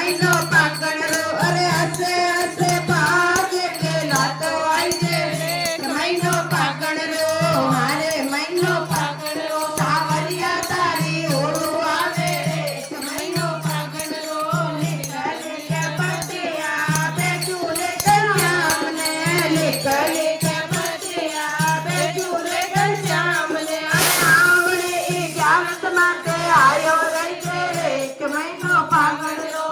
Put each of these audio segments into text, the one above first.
મહિનો ફાગણ રો અરે હસે હસે ભાગ એટલે લાતો આવી છે રે મહિનો ફાગણ રો હારે મહિનો ફાગણ રો સાવરિયા તારી ઓળું આવે રે મહિનો ફાગણ રો લીકા લીકા પતિયા બેઠું રે કન્યામને લીકા લીકા પતિયા બેઠું રે કન્યામને આવડે ઈ જ્ઞાન માટે આયો રહી છે રે મહિનો ફાગણ રો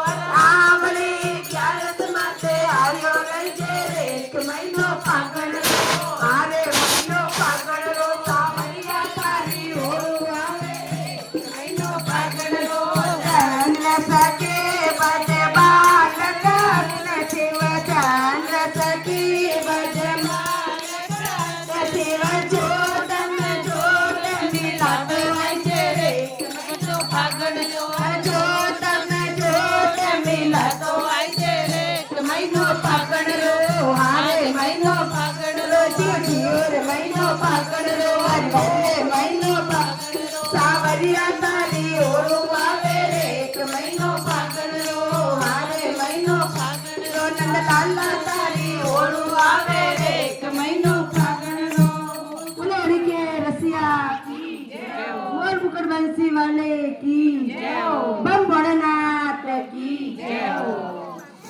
આવડે ઈ જ્ઞાન માટે આયો રહી છે રે મહિનો ફાગણ રો હારે મહિનો ફાગણ રો સાવરિયા તારી ઓળું આવે મહિનો ફાગણ રો ચંદ્ર સખી બજે બાલક શિવ ચંદ્ર સખી બજે બાલક શિવ જોત મિલાતો હોય છે રે મહિનો ફાગણ રો જોત મિલાતો હોય છે રે મહિનો ફાગણ રો હારે મહિનો ફાગણ રો જીઓ રે મહિનો ફાગણ રો હરે મહિનો ફાગણ રો સાવરિયા તારી ઓળું આવે રે મહિનો ફાગણ રો હારે મહિનો ફાગણ રો નંદલાલા તારી ઓળું આવે રે મહિનો ફાગણ રો બોલો હરિકે રસિયા की जय, मोर मुकुट बंसी वाले की जय।